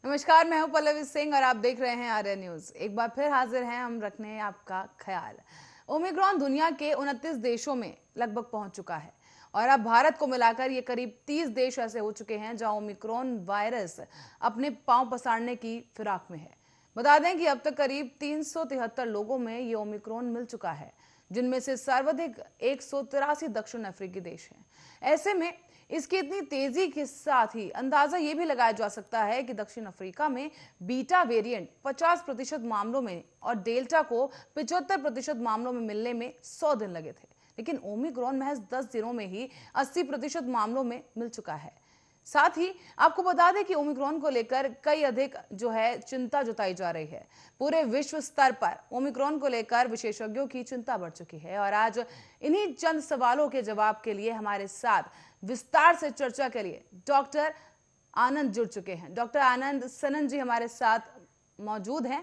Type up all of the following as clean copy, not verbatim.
नमस्कार, मैं हूं पल्लवी सिंह और आप देख रहे हैं आर्य न्यूज। एक बार फिर हाजिर हैं हम रखने आपका ख्याल। ओमिक्रॉन दुनिया के 29 देशों में लगभग पहुंच चुका है और अब भारत को मिलाकर ये करीब 30 देश ऐसे हो चुके हैं जहां ओमिक्रॉन वायरस अपने पांव पसारने की फिराक में है। बता दें कि अब तक करीब 373 लोगों में ये ओमिक्रॉन मिल चुका है, जिनमें से सर्वाधिक 183 दक्षिण अफ्रीकी देश हैं। ऐसे में इसकी इतनी तेजी के साथ ही अंदाजा यह भी लगाया जा सकता है कि दक्षिण अफ्रीका में बीटा वेरिएंट 50% मामलों में और डेल्टा को 75% मामलों में मिलने में 100 दिन लगे थे, लेकिन ओमिक्रॉन महज 10 दिनों में ही 80% मामलों में मिल चुका है। साथ ही आपको बता दें कि ओमिक्रॉन को लेकर कई अधिक चिंता जताई जा रही है। पूरे विश्व स्तर पर ओमिक्रॉन को लेकर विशेषज्ञों की चिंता बढ़ चुकी है और आज इन्हीं चंद सवालों के जवाब के लिए हमारे साथ विस्तार से चर्चा के लिए डॉक्टर आनंद जुड़ चुके हैं। डॉक्टर आनंद सनन जी हमारे साथ मौजूद हैं,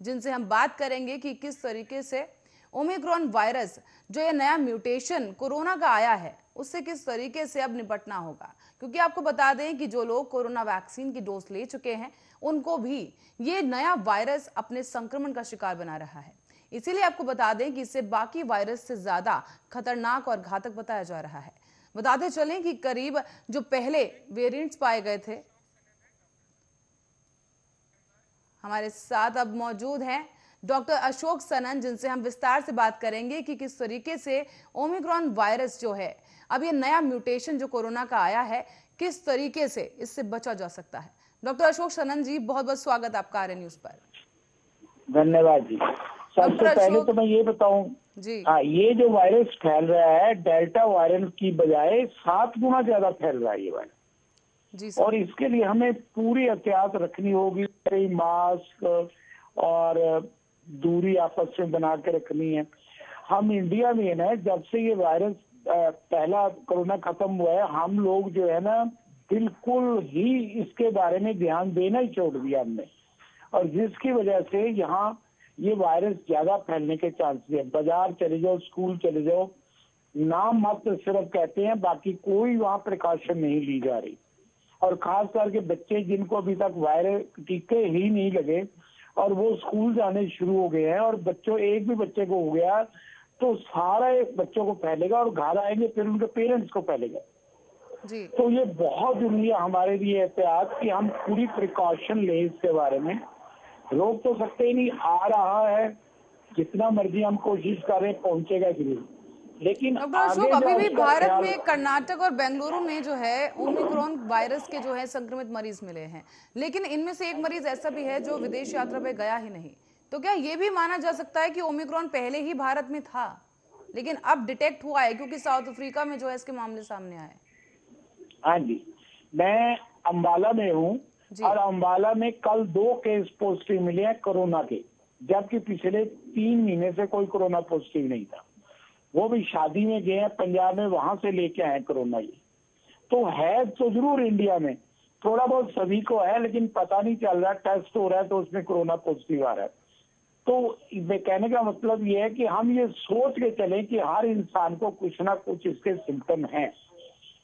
जिनसे हम बात करेंगे कि किस तरीके से ओमिक्रॉन वायरस जो ये नया म्यूटेशन कोरोना का आया है उससे किस तरीके से अब निपटना होगा, क्योंकि आपको बता दें कि जो लोग कोरोना वैक्सीन की डोज ले चुके हैं उनको भी ये नया वायरस अपने संक्रमण का शिकार बना रहा है। इसीलिए आपको बता दें कि इसे बाकी वायरस से ज्यादा खतरनाक और घातक बताया जा रहा है। बताते चलें कि करीब जो पहले वेरिएंट्स पाए गए थे, हमारे साथ अब मौजूद हैं डॉक्टर अशोक सनन, जिनसे हम विस्तार से बात करेंगे कि किस तरीके से ओमिक्रॉन वायरस जो है अब ये नया म्यूटेशन जो कोरोना का आया है किस तरीके से इससे बचा जा सकता है। डॉक्टर अशोक सनन जी, बहुत बहुत स्वागत आपका आर्य न्यूज पर। धन्यवाद जी। सबसे पहले तो मैं ये बताऊं जी, ये जो वायरस फैल रहा है डेल्टा वायरस की बजाय 7 गुना ज्यादा फैल रहा है ये वायरस जी और इसके लिए हमें पूरी एहतियात रखनी होगी। मास्क और दूरी आपस में बना के रखनी है। हम इंडिया में ना जब से ये वायरस पहला कोरोना खत्म हुआ है, हम लोग जो है ना बिल्कुल ही इसके बारे में ध्यान देना ही छोड़ दिया हमने, और जिसकी वजह से यहाँ ये वायरस ज्यादा फैलने के चांसेस है। बाजार चले जाओ, स्कूल चले जाओ, नाम मात्र सिर्फ कहते हैं, बाकी कोई वहाँ प्रिकॉशन नहीं ली जा रही। और खास करके बच्चे जिनको अभी तक वायरस टीके ही नहीं लगे और वो स्कूल जाने शुरू हो गए हैं, और बच्चों एक भी बच्चे को हो गया तो सारा बच्चों को फैलेगा और घर आएंगे फिर उनके पेरेंट्स को फैलेगा जी। तो ये बहुत जरूरी है हमारे लिए एहतियात कि हम पूरी प्रिकॉशन लें। इसके बारे में रोक तो सकते ही नहीं, आ रहा है, जितना मर्जी हम कोशिश करें पहुंचेगा जरूर, लेकिन डॉक्टर अशोक, आगे अभी भी उसका भारत ख्याल। में कर्नाटक और बेंगलुरु में जो है ओमिक्रॉन वायरस के जो है संक्रमित मरीज मिले हैं, लेकिन इनमें से एक मरीज ऐसा भी है जो विदेश यात्रा पे गया ही नहीं। तो क्या ये भी माना जा सकता है कि ओमिक्रॉन पहले ही भारत में था लेकिन अब डिटेक्ट हुआ है क्योंकि साउथ अफ्रीका में जो है इसके मामले सामने आए? हाँ जी, मैं अंबाला में हूँ और अंबाला में कल 2 केस पॉजिटिव मिले हैं कोरोना के, जबकि पिछले 3 महीने से कोई कोरोना पॉजिटिव नहीं था। वो भी शादी में गए हैं पंजाब में, वहां से लेके आए कोरोना। ये तो है तो जरूर इंडिया में थोड़ा बहुत सभी को है, लेकिन पता नहीं चल रहा, टेस्ट हो रहा है तो उसमें कोरोना पॉजिटिव आ रहा है। तो कहने का मतलब ये है कि हम ये सोच के चलें कि हर इंसान को कुछ ना कुछ इसके सिम्टम हैं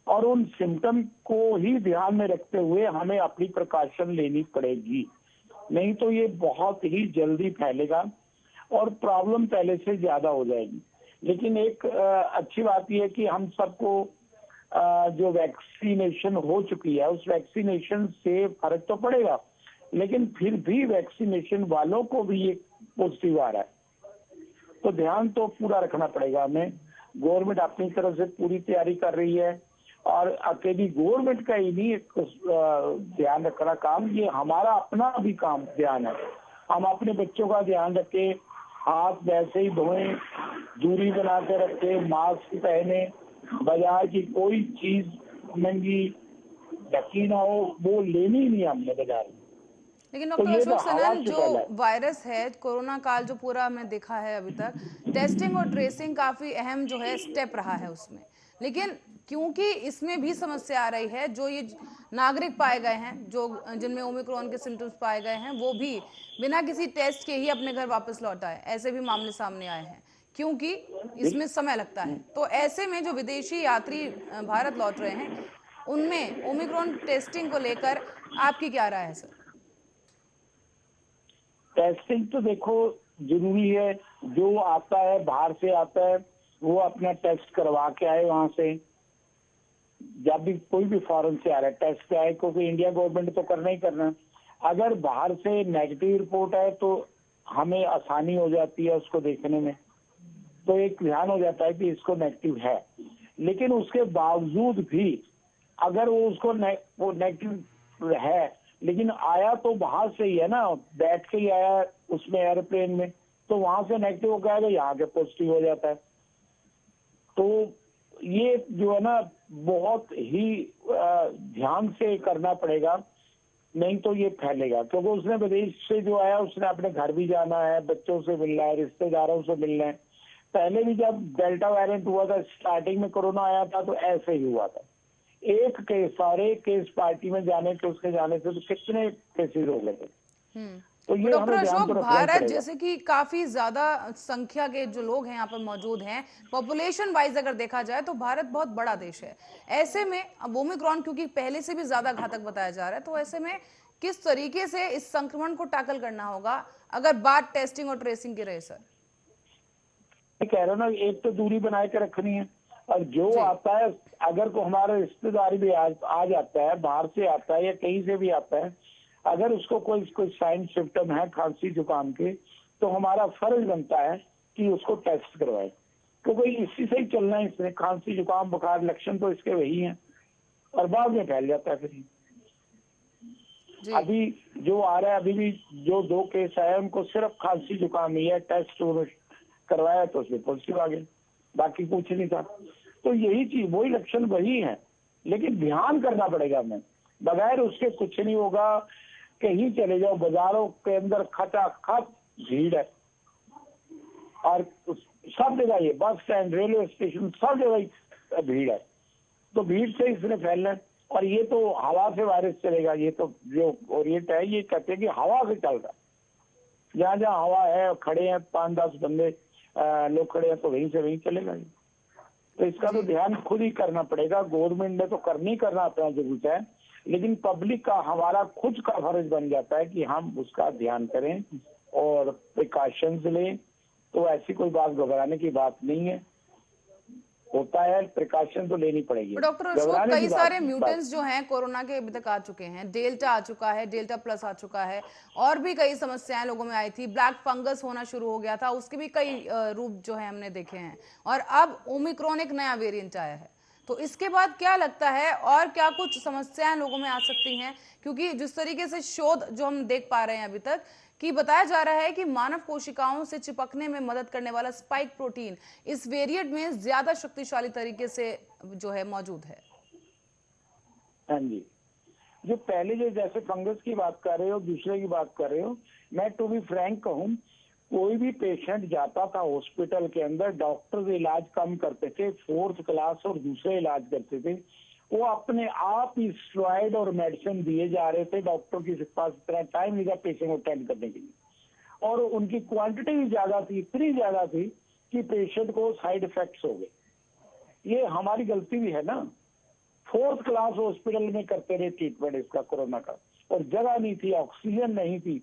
और उन सिम्टम को ही ध्यान में रखते हुए हमें अपनी प्रिकॉशन लेनी पड़ेगी, नहीं तो ये बहुत ही जल्दी फैलेगा और प्रॉब्लम पहले से ज्यादा हो जाएगी। लेकिन एक अच्छी बात यह है कि हम सबको जो वैक्सीनेशन हो चुकी है उस वैक्सीनेशन से फर्क तो पड़ेगा, लेकिन फिर भी वैक्सीनेशन वालों को भी ये पॉजिटिव आ रहा है, तो ध्यान तो पूरा रखना पड़ेगा हमें। गवर्नमेंट अपनी तरफ से पूरी तैयारी कर रही है और अकेली गवर्नमेंट का ही नहीं ध्यान रखना काम, ये हमारा अपना भी काम ध्यान है। हम अपने बच्चों का ध्यान रखें, हाथ वैसे ही धोएं, दूरी बना के रखें, मास्क पहने, बाजार की कोई चीज महंगी ढकी ना हो वो लेनी नहीं हमने बाजार में। लेकिन डॉक्टर अशोक सनन, जो वायरस है कोरोना काल जो पूरा हमने देखा है अभी तक, टेस्टिंग और ट्रेसिंग काफी अहम जो है स्टेप रहा है उसमें, लेकिन क्योंकि इसमें भी समस्या आ रही है, जो ये नागरिक पाए गए हैं जो जिनमें ओमिक्रॉन के सिम्टम्स पाए गए हैं वो भी बिना किसी टेस्ट के ही अपने घर वापस लौट आए, ऐसे भी मामले सामने आए हैं क्योंकि इसमें समय लगता है। तो ऐसे में जो विदेशी यात्री भारत लौट रहे हैं उनमें ओमिक्रॉन टेस्टिंग को लेकर आपकी क्या राय है सर? टेस्टिंग तो देखो जरूरी है, जो आता है बाहर से आता है वो अपना टेस्ट करवा के आए वहां से, जब भी कोई भी फॉरेन से आ रहा है टेस्ट पे आए, क्योंकि इंडिया गवर्नमेंट तो करना ही करना है। अगर बाहर से नेगेटिव रिपोर्ट है तो हमें आसानी हो जाती है उसको देखने में, तो एक ध्यान हो जाता है कि इसको नेगेटिव है। लेकिन उसके बावजूद भी अगर वो उसको वो नेगेटिव है, लेकिन आया तो बाहर से ही है ना, बैठ के ही आया उसमें एयरप्लेन में, तो वहां से नेगेटिव हो गया यहाँ के पॉजिटिव हो जाता है। तो ये जो है ना बहुत ही ध्यान से करना पड़ेगा, नहीं तो ये फैलेगा। क्योंकि उसने विदेश से जो आया उसने अपने घर भी जाना है, बच्चों से मिलना है, रिश्तेदारों से मिलना है। पहले भी जब डेल्टा वेरिएंट हुआ था, स्टार्टिंग में कोरोना आया था, तो ऐसे ही हुआ था। एक केस, सारे केस पार्टी में जाने के उसके जाने से तो कितने केसेस हो गए थे। तो ये डॉक्टर हमें ध्यान अशोक, तो रखना ही भारत पड़ेगा। जैसे कि काफी ज्यादा संख्या के जो लोग हैं यहाँ पर मौजूद हैं, पॉपुलेशन वाइज अगर देखा जाए तो भारत बहुत बड़ा देश है। ऐसे में अब ओमिक्रॉन क्योंकि पहले से भी ज्यादा घातक बताया जा रहा है, तो ऐसे में किस तरीके से इस संक्रमण को टैकल करना होगा अगर बात टेस्टिंग और ट्रेसिंग की रहे? सर मैं कह रहा हूँ ना, एक तो दूरी बनाए के रखनी है, और जो आता है अगर को हमारा रिश्तेदार भी आ जाता है, बाहर से आता है या कहीं से भी आता है, अगर उसको कोई साइन सिम्टम है खांसी जुकाम के, तो हमारा फर्ज बनता है कि उसको टेस्ट करवाए, क्योंकि इसी से ही चलना है। इसमें खांसी जुकाम बुखार लक्षण तो इसके वही हैं, और बाद में फैल जाता है फिर। अभी जो आ रहा है, अभी भी जो 2 केस आए उनको सिर्फ खांसी जुकाम ही है, टेस्ट करवाया तो उसमें पॉजिटिव आ गए, बाकी कुछ नहीं था। तो यही चीज, वही लक्षण वही है, लेकिन ध्यान करना पड़ेगा हमें। बगैर उसके कुछ नहीं होगा। कहीं चले जाओ, बाजारों के अंदर खचाखच भीड़ है, और सब जगह ये बस स्टैंड, रेलवे स्टेशन, सब जगह भीड़ है। तो भीड़ से इसने फैलना है, और ये तो हवा से वायरस चलेगा। ये तो जो ओरिएंट है ये कहते हैं कि हवा से चल रहा है, जहाँ जहाँ हवा है, खड़े हैं 5-10 बंदे लोग खड़े हैं, तो वहीं से वहीं चलेगा। तो इसका तो ध्यान खुद ही करना पड़ेगा। गवर्नमेंट ने तो करनी करना अपना जरूरत है, लेकिन पब्लिक का, हमारा खुद का फर्ज बन जाता है कि हम उसका ध्यान करें और प्रिकॉशंस लें। तो ऐसी कोई बात घबराने की बात नहीं है, होता है, प्रिकॉशन तो लेनी पड़ेगी। डॉक्टर अशोक, कई सारे म्यूटेंट्स जो हैं कोरोना के अभी तक आ चुके हैं। डेल्टा आ चुका है, डेल्टा प्लस आ चुका है, और भी कई समस्याएं लोगों में आई थी। ब्लैक फंगस होना शुरू हो गया था, उसके भी कई रूप जो है हमने देखे हैं, और अब ओमिक्रॉन एक नया वेरिएंट आया है। तो इसके बाद क्या लगता है, और क्या कुछ समस्याएं लोगों में आ सकती हैं? क्योंकि जिस तरीके से शोध जो हम देख पा रहे हैं अभी तक, कि बताया जा रहा है कि मानव कोशिकाओं से चिपकने में मदद करने वाला स्पाइक प्रोटीन इस वेरिएंट में ज्यादा शक्तिशाली तरीके से जो है मौजूद है। हाँ जी, जो पहले जो जैसे फंगस की बात कर रहे हो, दूसरे की बात कर रहे हो, मैं टू बी फ्रैंक कहूँ, कोई भी पेशेंट जाता था हॉस्पिटल के अंदर, डॉक्टर्स इलाज कम करते थे, 4th क्लास और दूसरे इलाज करते थे, वो अपने आप ही स्टेरॉइड और मेडिसिन दिए जा रहे थे। डॉक्टर के पास इतना टाइम नहीं था पेशेंट को अटेंड करने के लिए, और उनकी क्वांटिटी भी ज्यादा थी, इतनी ज्यादा थी कि पेशेंट को साइड इफेक्ट्स हो गए। ये हमारी गलती भी है ना। 4th क्लास हॉस्पिटल में करते रहे ट्रीटमेंट इसका, कोरोना का, और जगह नहीं थी, ऑक्सीजन नहीं थी,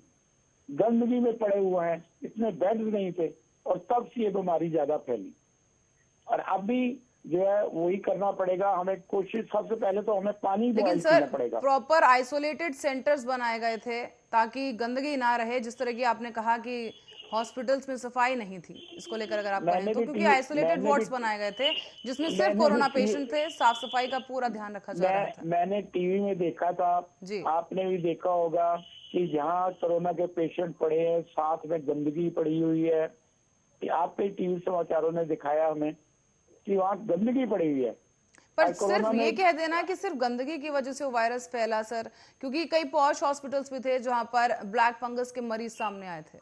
गंदगी में पड़े हुए हैं, इतने बेड्स नहीं थे, और तब से ये बीमारी ज्यादा फैली। और अभी जो है वही करना पड़ेगा हमें। कोशिश सबसे पहले तो हमें पानी लेकिन पीना सर, पड़ेगा। प्रॉपर आइसोलेटेड सेंटर्स बनाए गए थे ताकि गंदगी ना रहे। जिस तरह की आपने कहा कि हॉस्पिटल्स में सफाई नहीं थी, इसको लेकर अगर आप कहें तो, क्योंकि आइसोलेटेड वार्ड्स बनाए गए थे जिसमें सिर्फ कोरोना पेशेंट थे, साफ सफाई का पूरा ध्यान रखा जा रहा था। मैंने टीवी में देखा था, आपने भी देखा होगा कि जहाँ कोरोना के पेशेंट पड़े हैं, साथ में गंदगी पड़ी हुई है। आपके टीवी समाचारों ने दिखाया हमें कि वहाँ गंदगी पड़ी हुई है। पर सिर्फ ये कह देना कि सिर्फ गंदगी की वजह से वो वायरस फैला सर, क्योंकि कई पॉश हॉस्पिटल्स भी थे जहां पर ब्लैक फंगस के मरीज सामने आए थे।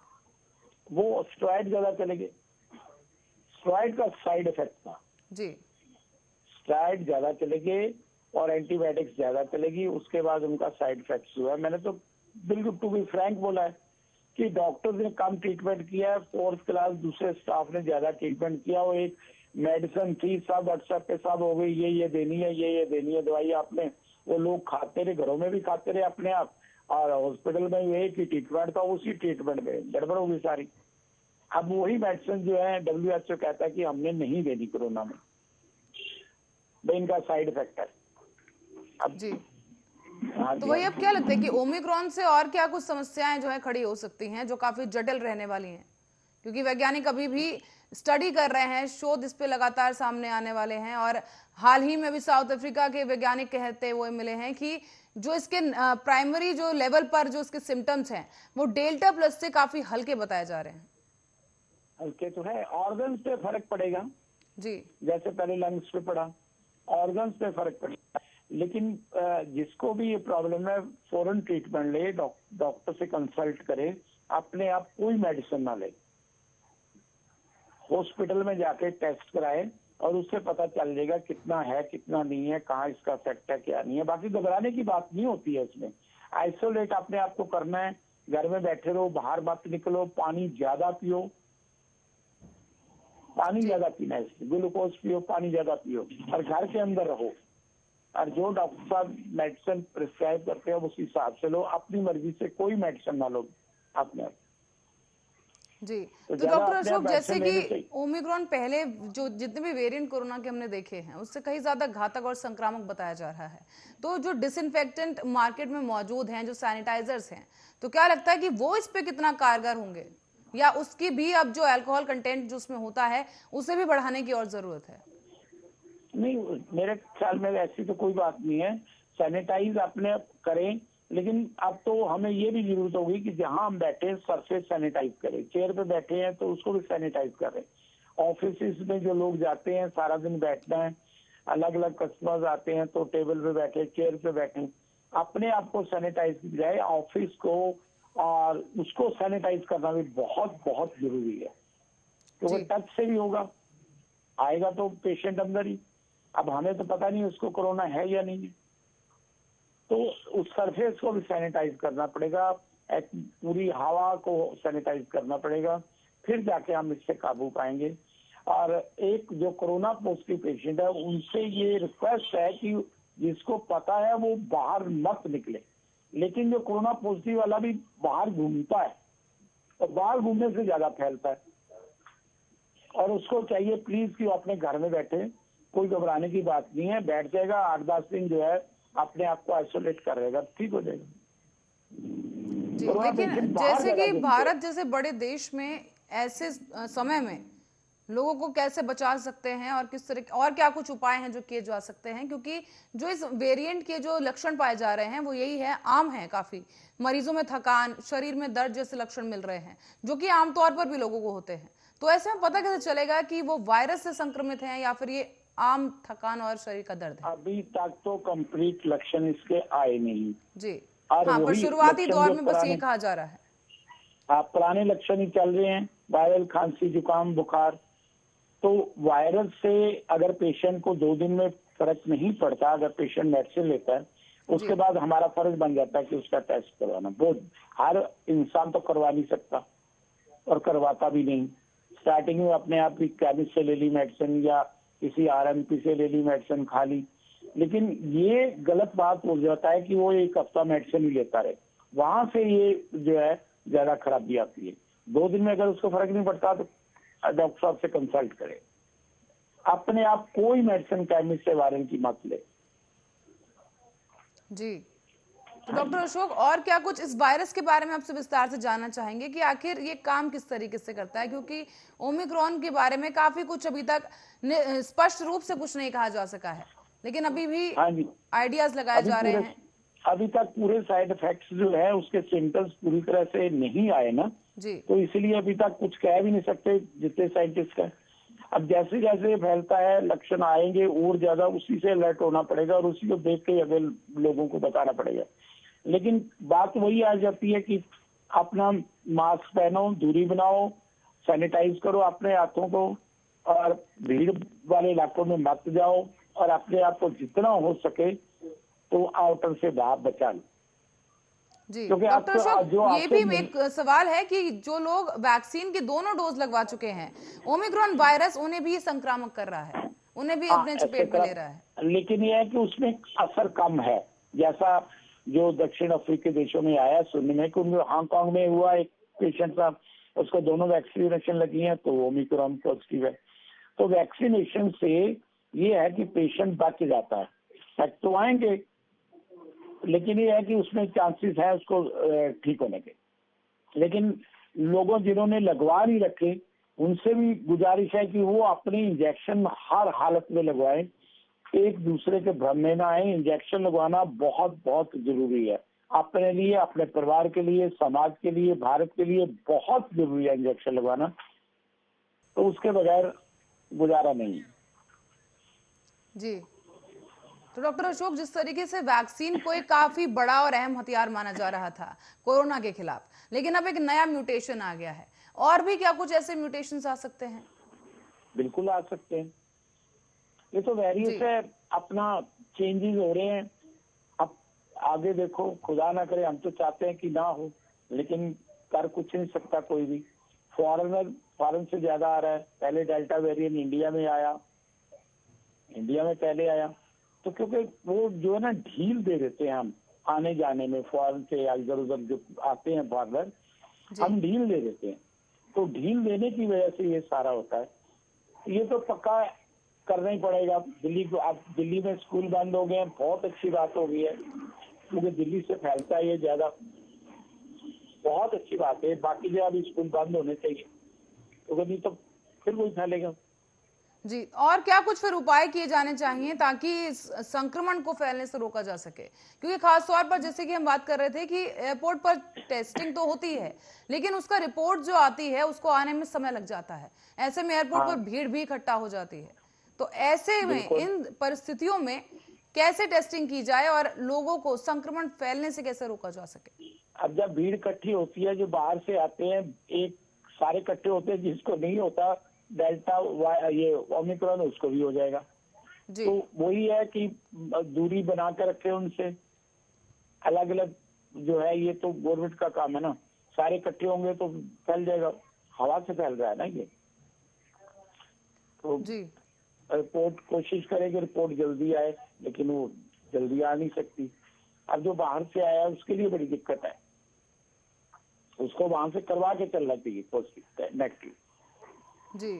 वो स्टेरॉइड ज्यादा चले गए, स्टेरॉइड का साइड इफेक्ट था जी। स्टेरॉइड ज्यादा चले गए और एंटीबायोटिक्स ज्यादा चलेगी, उसके बाद उनका साइड इफेक्ट हुआ। मैंने तो बिल्कुल टू बी फ्रैंक बोला है कि डॉक्टर्स ने कम ट्रीटमेंट किया है, 4th क्लास दूसरे स्टाफ ने ज्यादा ट्रीटमेंट किया। वो एक मेडिसिन थी, सब व्हाट्सएप पे सब हो गई, ये देनी है, ये देनी है दवाई आपने। वो लोग खाते रहे, घरों में भी खाते रहे अपने आप, और हॉस्पिटल में ये की ट्रीटमेंट था, उसी ट्रीटमेंट में गड़बड़ होगी सारी। अब वही मेडिसिन जो है WHO कहता है कि हमने नहीं देनी कोरोना में, भाई इनका साइड इफेक्ट है। अब जी, हाँ तो जी, वही हाँ अब जी। क्या लगता है कि ओमिक्रॉन से और क्या कुछ समस्याएं जो है खड़ी हो सकती हैं जो काफी जटिल रहने वाली हैं, क्योंकि वैज्ञानिक अभी भी स्टडी कर रहे हैं, शोध इस पे लगातार सामने आने वाले हैं। और हाल ही में भी साउथ अफ्रीका के वैज्ञानिक कहते हुए मिले हैं कि जो इसके प्राइमरी जो लेवल पर जो इसके सिम्टम्स हैं वो डेल्टा प्लस से काफी हल्के बताए जा रहे हैं। हल्के तो है, ऑर्गन्स पे फर्क पड़ेगा, जी जैसे पहले लंग्स पे पड़ा, ऑर्गन्स पे फर्क पड़ेगा। लेकिन जिसको भी ये प्रॉब्लम है फौरन ट्रीटमेंट ले, डॉक्टर से कंसल्ट करे, अपने आप कोई मेडिसिन ना ले, हॉस्पिटल में जाके टेस्ट कराए और उससे पता चल जाएगा कितना है कितना नहीं है, कहाँ इसका इफेक्ट है क्या नहीं है। बाकी घबराने की बात नहीं होती है इसमें। आइसोलेट अपने आप को करना है, घर में बैठे रहो, बाहर मत निकलो, पानी ज्यादा पियो, पानी जी ज्यादा पीना है, इसमें ग्लूकोज पियो, पानी ज्यादा पियो, और घर के अंदर रहो। और जो डॉक्टर साहब मेडिसिन प्रिस्क्राइब करते हैं उस हिसाब से लो, अपनी मर्जी से कोई मेडिसिन ना लो अपने आप। जी, तो तो ज्यादा डॉक्टर अपने आप अशोक, जैसे मेडिसिन लेने कि से ओमिक्रॉन पहले जो जितने भी वेरिएंट कोरोना के हमने देखे हैं उससे कहीं ज्यादा घातक और संक्रामक बताया जा रहा है, तो जो डिसइंफेक्टेंट मार्केट में मौजूद हैं, जो सैनिटाइजर्स हैं, तो क्या लगता है कि वो इस पे कितना कारगर होंगे, या उसकी भी अब जो अल्कोहल कंटेंट जो उसमें होता है उसे भी बढ़ाने की और जरूरत है? नहीं, मेरे ख्याल में ऐसी तो कोई बात नहीं है, सैनिटाइज अपने आप करें। लेकिन अब तो हमें ये भी जरूरत होगी कि जहां हम बैठे सरफेस सैनिटाइज करें, चेयर पे बैठे हैं तो उसको भी सैनिटाइज करें। ऑफिस में जो लोग जाते हैं सारा दिन बैठना है, अलग अलग कस्टमर्स आते हैं तो टेबल पे बैठे, चेयर पे बैठे, अपने आप को सैनिटाइज की बजाय ऑफिस को और उसको सैनिटाइज करना भी बहुत बहुत जरूरी है, क्योंकि जी टच से भी होगा, आएगा तो पेशेंट अंदर ही। अब हमें तो पता नहीं उसको कोरोना है या नहीं है, तो उस सरफेस को भी सैनिटाइज करना पड़ेगा, एक पूरी हवा को सैनिटाइज करना पड़ेगा, फिर जाके हम इससे काबू पाएंगे। और एक जो कोरोना पॉजिटिव पेशेंट है उनसे ये रिक्वेस्ट है कि जिसको पता है वो बाहर मत निकले। लेकिन जो कोरोना पॉजिटिव वाला भी बाहर घूमता है तो बाहर घूमने से ज्यादा फैलता है, और उसको चाहिए प्लीज कि वो अपने घर में बैठे, कोई घबराने की बात नहीं है, बैठ जाएगा 8-10 दिन जो है अपने आप को आइसोलेट कर रहेगा, ठीक हो जाएगा। जी, कोरोना लेकिन पेशेंट बाहर जैसे ज्यादा कि घूमते हैं। भारत जैसे बड़े देश में ऐसे समय में लोगों को कैसे बचा सकते हैं और किस तरह और क्या कुछ उपाय हैं जो किए जा सकते हैं, क्योंकि जो इस वेरिएंट के जो लक्षण पाए जा रहे हैं वो यही है, आम है, काफी मरीजों में थकान, शरीर में दर्द जैसे लक्षण मिल रहे हैं जो कि आमतौर पर भी लोगों को होते हैं। तो ऐसे में पता कैसे चलेगा कि वो वायरस से संक्रमित हैं या फिर ये आम थकान और शरीर का दर्द है? अभी तक तो कंप्लीट लक्षण इसके आए नहीं, जी और हाँ, पर वही शुरुआती लक्षण दौर जो में बस ये पुराने कहा जा रहा है। पुराने लक्षण ही चल रहे हैं, वायरल खांसी, जुकाम, बुखार। तो वायरस से अगर पेशेंट को 2 दिन में फर्क नहीं पड़ता, अगर पेशेंट मेडिसिन लेता है, उसके जी बाद हमारा फर्ज बन जाता है कि उसका टेस्ट करवाना। वो हर इंसान तो करवा नहीं सकता और करवाता भी नहीं। स्टार्टिंग में अपने आप ही केमिस्ट से ले ली मेडिसिन या किसी RMP से ले ली मेडिसिन, खा ली। लेकिन ये गलत बात हो जाता है कि वो 1 हफ्ता मेडिसिन ही लेता रहे, वहां से ये जो है ज्यादा खराबी आती है। 2 दिन में अगर उसको फर्क नहीं पड़ता तो डॉक्टर साहब से कंसल्ट करें, अपने आप कोई मेडिसिन केमिस्ट से वारंटी की मत ले। जी, तो डॉक्टर अशोक, और क्या कुछ इस वायरस के बारे में आपसे विस्तार से जानना चाहेंगे कि आखिर ये काम किस तरीके से करता है, क्योंकि ओमिक्रॉन के बारे में काफी कुछ अभी तक स्पष्ट रूप से कुछ नहीं कहा जा सका है, लेकिन अभी भी हाँ जी, आइडियाज लगाए जा रहे हैं। अभी तक पूरे साइड इफेक्ट्स जो है उसके सिम्टम्स पूरी तरह से नहीं आए ना, जी तो इसलिए अभी तक कुछ कह भी नहीं सकते जितने साइंटिस्ट का। अब जैसे जैसे फैलता है लक्षण आएंगे और ज्यादा, उसी से अलर्ट होना पड़ेगा और उसी को देख के अगर लोगों को बताना पड़ेगा। लेकिन बात वही आ जाती है कि अपना मास्क पहनो, दूरी बनाओ, सैनिटाइज करो अपने हाथों को, और भीड़ वाले इलाकों में मत जाओ, और अपने आप को जितना हो सके तो आउटर से बाहर बचा लो। जी, क्योंकि डॉक्टर अशोक, जो ये आपसे भी एक सवाल है कि जो लोग वैक्सीन के दोनों डोज लगवा चुके हैं, ओमिक्रॉन वायरस उन्हें भी संक्रामक कर रहा है, उन्हें भी अपने ऐसे चपेट में ले रहा है। लेकिन यह है कि उसमें असर कम है, जैसा जो दक्षिण अफ्रीकी देशों में आया सुनने में कि उनमें हांगकांग में हुआ एक पेशेंट था, उसको दोनों वैक्सीनेशन लगी है तो ओमिक्रॉन पॉजिटिव है। तो वैक्सीनेशन से ये है कि पेशेंट बच जाता है, इफेक्ट तो आएंगे लेकिन ये है कि उसमें चांसेस है उसको ठीक होने के। लेकिन लोगों जिन्होंने लगवा नहीं रखे उनसे भी गुजारिश है कि वो अपने इंजेक्शन हर हालत में लगवाएं, एक दूसरे के भ्रम में ना आए। इंजेक्शन लगवाना बहुत बहुत जरूरी है, अपने लिए, अपने परिवार के लिए, समाज के लिए, भारत के लिए बहुत जरूरी है इंजेक्शन लगवाना। तो उसके बगैर गुजारा नहीं है। जी, तो डॉक्टर अशोक, जिस तरीके से वैक्सीन को एक काफी बड़ा और अहम हथियार माना जा रहा था कोरोना के खिलाफ, लेकिन अब एक नया म्यूटेशन आ गया है, और भी क्या कुछ ऐसे म्यूटेशंस आ सकते हैं? बिल्कुल आ सकते हैं, ये तो वेरियस है, अपना चेंजेस हो रहे हैं। अब आगे देखो, खुदा ना करे, हम तो चाहते हैं कि ना हो, लेकिन कर कुछ नहीं सकता कोई भी। फॉरेन से ज्यादा आ रहा है। पहले डेल्टा वेरिएंट इंडिया में पहले आया, तो क्योंकि वो जो है ना ढील दे देते हैं हम आने जाने में, फॉरेन से या इधर उधर जो आते हैं बार हम ढील दे देते हैं, तो ढील देने की वजह से ये सारा होता है। ये तो पक्का करना ही पड़ेगा। दिल्ली में स्कूल बंद हो गए हैं, बहुत अच्छी बात हो गई है क्योंकि दिल्ली से फैलता है ये ज्यादा, बहुत अच्छी बात है। बाकी जगह भी स्कूल बंद होने चाहिए, तो नहीं तो फिर वही फैलेगा। जी, और क्या कुछ फिर उपाय किए जाने चाहिए ताकि इस संक्रमण को फैलने से रोका जा सके? क्योंकि खास तौर पर जैसे कि हम बात कर रहे थे कि एयरपोर्ट पर टेस्टिंग तो होती है, लेकिन उसका रिपोर्ट जो आती है उसको आने में समय लग जाता है। ऐसे में एयरपोर्ट पर भीड़ भी इकट्ठा हो जाती है। तो ऐसे में, इन परिस्थितियों में कैसे टेस्टिंग की जाए और लोगों को संक्रमण फैलने से कैसे रोका जा सके? अब जब भीड़ इकट्ठी होती है, जो बाहर से आते हैं, एक सारे इकट्ठे होते हैं, जिसको नहीं होता डेल्टा ये ओमिक्रॉन, उसको भी हो जाएगा। तो वही है कि दूरी बना कर रखे उनसे, अलग अलग जो है। ये तो गवर्नमेंट का काम है ना, सारे इकट्ठे होंगे तो फैल जाएगा, हवा से फैल रहा है ना ये। तो रिपोर्ट कोशिश करेंगे रिपोर्ट जल्दी आए, लेकिन वो जल्दी आ नहीं सकती। अब जो बाहर से आया उसके लिए बड़ी दिक्कत है, उसको वहां से करवा के चलना चाहिए पॉजिटिव नेगेटिव। जी,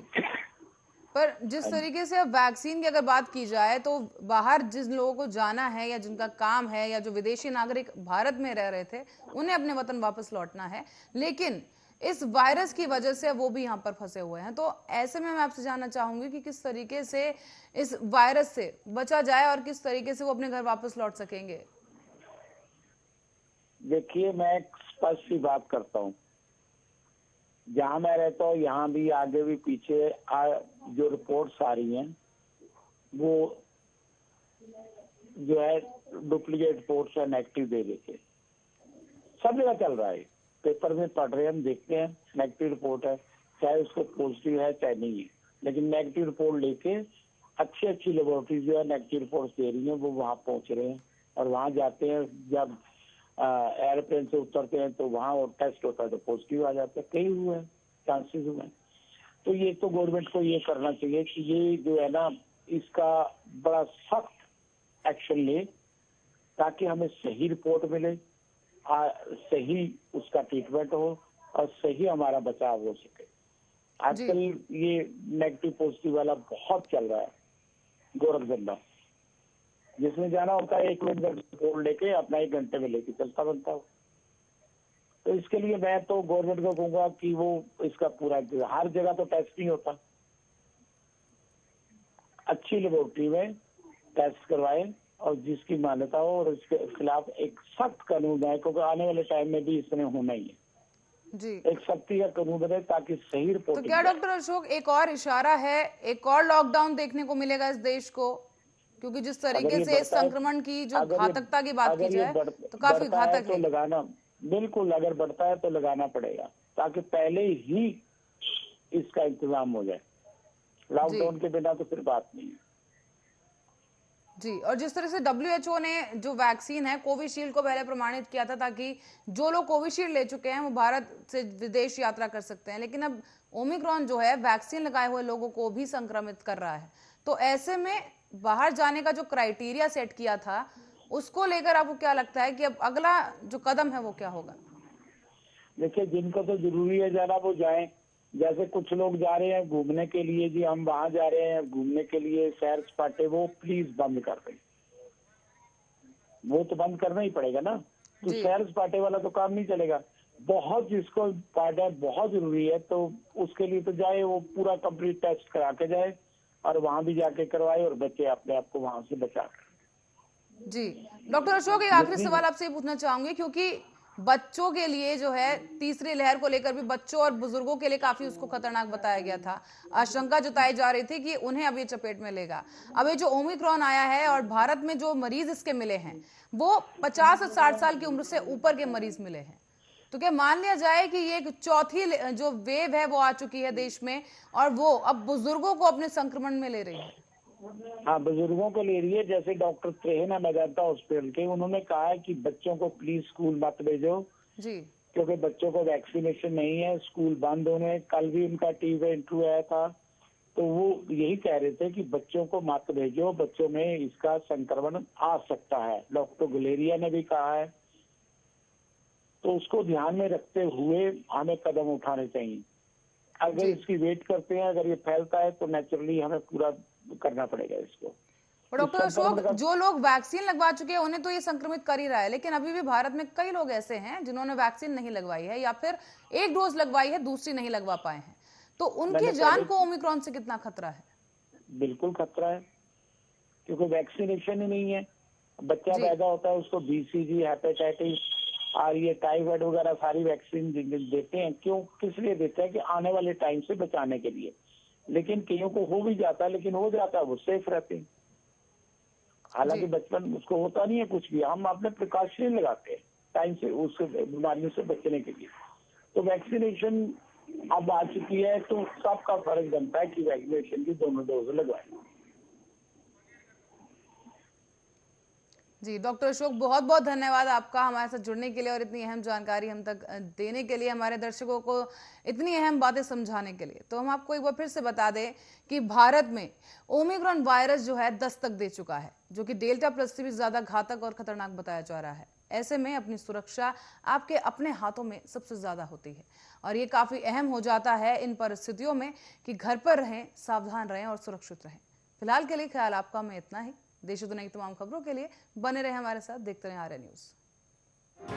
पर जिस तरीके से अब वैक्सीन की अगर बात की जाए तो बाहर जिन लोगों को जाना है या जिनका काम है या जो विदेशी नागरिक भारत में रह रहे थे, उन्हें अपने वतन वापस लौटना है, लेकिन इस वायरस की वजह से वो भी यहाँ पर फंसे हुए हैं। तो ऐसे में मैं आपसे जानना चाहूंगी कि किस तरीके से इस वायरस से बचा जाए और किस तरीके से वो अपने घर वापस लौट सकेंगे? देखिए, मैं स्पष्ट सी बात करता हूँ, जहां मैं रहता हूँ यहाँ भी, आगे भी, पीछे जो रिपोर्ट्स आ रही हैं वो जो है डुप्लीकेट रिपोर्ट्स है, नेगेटिव दे देते, सब जगह चल रहा है। पेपर में पढ़ रहे हैं, हम देखते हैं, नेगेटिव रिपोर्ट है, चाहे उसको पॉजिटिव है चाहे नहीं है, लेकिन नेगेटिव रिपोर्ट लेके अच्छी लेबोरेटरी जो है नेगेटिव रिपोर्ट दे रही है, वो वहां पहुंच रहे हैं। और वहां जाते हैं, जब एयरप्लेन से उतरते हैं तो वहां और टेस्ट होता है तो पॉजिटिव आ जाता है। कई हुए हैं, चांसेस हुए हैं। तो ये तो गवर्नमेंट को ये करना चाहिए कि ये जो है ना, इसका बड़ा सख्त एक्शन ले, ताकि हमें सही रिपोर्ट मिले, सही उसका ट्रीटमेंट हो और सही हमारा बचाव हो सके। आजकल ये नेगेटिव पॉजिटिव वाला बहुत चल रहा है, गोरखधंधा। जिसमें जाना होता है 1 मिनट रिपोर्ट लेके अपना 1 घंटे में लेके चलता बनता हो। तो इसके लिए मैं तो गवर्नमेंट को कहूंगा कि वो इसका पूरा, हर जगह तो टेस्ट नहीं होता, अच्छी लेबोरेटरी में टेस्ट करवाए और जिसकी मान्यता हो, और इसके खिलाफ एक सख्त कानून है, क्योंकि आने वाले टाइम में भी इसमें होना ही है। जी, एक सख्ती का कानून बने ताकि सही रिपोर्ट। तो क्या डॉक्टर अशोक एक और इशारा है, एक और लॉकडाउन देखने को मिलेगा इस देश को? क्योंकि जिस तरीके से इस संक्रमण की जो घातकता की बात की जाए तो काफी घातक है। लगाना, बिल्कुल, अगर बढ़ता है तो लगाना पड़ेगा, ताकि पहले ही इसका इंतजाम हो जाए। लॉकडाउन के बिना तो फिर बात नहीं है। जी, और जिस तरह से WHO ने जो वैक्सीन है कोविशील्ड को पहले प्रमाणित किया था ताकि जो लोग कोविशील्ड ले चुके हैं वो भारत से विदेश यात्रा कर सकते हैं, लेकिन अब ओमिक्रॉन जो है वैक्सीन लगाए हुए लोगों को भी संक्रमित कर रहा है। तो ऐसे में बाहर जाने का जो क्राइटेरिया सेट किया था उसको लेकर आपको क्या लगता है कि अब अगला जो कदम है वो क्या होगा? देखिए, जिनको तो जरूरी है जाना वो जाएं। जैसे कुछ लोग जा रहे हैं घूमने के लिए, जी हम वहां जा रहे हैं घूमने के लिए, सैर सपाटे, वो प्लीज बंद कर दें। वो तो बंद करना ही पड़ेगा ना, तो जी सैर सपाटे वाला तो काम नहीं चलेगा। बहुत जिसको पार्ट है बहुत जरूरी है तो उसके लिए तो जाए, वो पूरा कंप्लीट टेस्ट करा के जाए और वहां भी जाके करवाए और बच्चे अपने आप को वहां से बचा। जी। डॉक्टर अशोक, एक आखिरी जितनी सवाल आपसे ये पूछना चाहूंगी, क्योंकि बच्चों के लिए जो है तीसरी लहर को लेकर भी बच्चों और बुजुर्गों के लिए काफी उसको खतरनाक बताया गया था। आशंका जताई जा रही थी कि उन्हें अब ये चपेट में लेगा। अब ये जो ओमिक्रॉन आया है और भारत में जो मरीज इसके मिले हैं वो 50 और 60 साल की उम्र से ऊपर के मरीज मिले हैं। तो क्या मान लिया जाए कि ये एक चौथी जो वेव है वो आ चुकी है देश में और वो अब बुजुर्गों को अपने संक्रमण में ले रही है? हाँ, बुजुर्गों को ले रही है। जैसे डॉक्टर त्रेहन है मेदांता हॉस्पिटल के, उन्होंने कहा है कि बच्चों को प्लीज स्कूल मत भेजो जी क्योंकि बच्चों को वैक्सीनेशन नहीं है, स्कूल बंद होने। कल भी उनका टीवी इंटरव्यू आया था तो वो यही कह रहे थे कि बच्चों को मत भेजो, बच्चों में इसका संक्रमण आ सकता है। डॉक्टर गुलेरिया ने भी कहा है, तो उसको ध्यान में रखते हुए हमें कदम उठाने चाहिए। अगर जी। इसकी वेट करते हैं, अगर ये फैलता है तो नेचुरली हमें पूरा करना पड़ेगा इसको। और इस डॉक्टर अशोक, संक्रमण का जो लोग वैक्सीन लगवा चुके हैं उन्हें तो ये संक्रमित कर ही रहा है, लेकिन अभी भी भारत में कई लोग ऐसे हैं जिन्होंने वैक्सीन नहीं लगवाई है या फिर एक डोज लगवाई है दूसरी नहीं लगवा पाए हैं। तो उनकी मैंने जान पहले को ओमिक्रॉन से कितना खतरा है? बिल्कुल खतरा है क्योंकि वैक्सीनेशन ही नहीं है। बच्चा जी पैदा होता है उसको बीसीजी, हेपेटाइटिस और ये टाइफाइड वगैरह सारी वैक्सीन देते हैं। क्यों, किस लिए देते हैं? कि आने वाले टाइम से बचाने के लिए। लेकिन कईयों को हो भी जाता है, लेकिन हो जाता है वो सेफ रहते हैं। जी हालांकि बचपन उसको होता नहीं है कुछ भी, हम अपने प्रिकॉशन लगाते हैं टाइम से उस बीमारियों से बचने के लिए। तो वैक्सीनेशन अब आ चुकी है तो सबका फर्ज बनता है कि वैक्सीनेशन की दोनों डोज लगवाएं। जी। डॉक्टर अशोक, बहुत बहुत धन्यवाद आपका हमारे साथ जुड़ने के लिए और इतनी अहम जानकारी हम तक देने के लिए, हमारे दर्शकों को इतनी अहम बातें समझाने के लिए। तो हम आपको एक बार फिर से बता दें कि भारत में ओमिक्रॉन वायरस जो है दस्तक दे चुका है, जो कि डेल्टा प्लस से भी ज्यादा घातक और खतरनाक बताया जा रहा है। ऐसे में अपनी सुरक्षा आपके अपने हाथों में सबसे ज्यादा होती है और ये काफी अहम हो जाता है इन परिस्थितियों में कि घर पर रहें, सावधान रहें और सुरक्षित रहें। फिलहाल के लिए ख्याल आपका में इतना ही। देश और दुनिया की तमाम खबरों के लिए बने रहे हमारे साथ, देखते रहे आर्य न्यूज।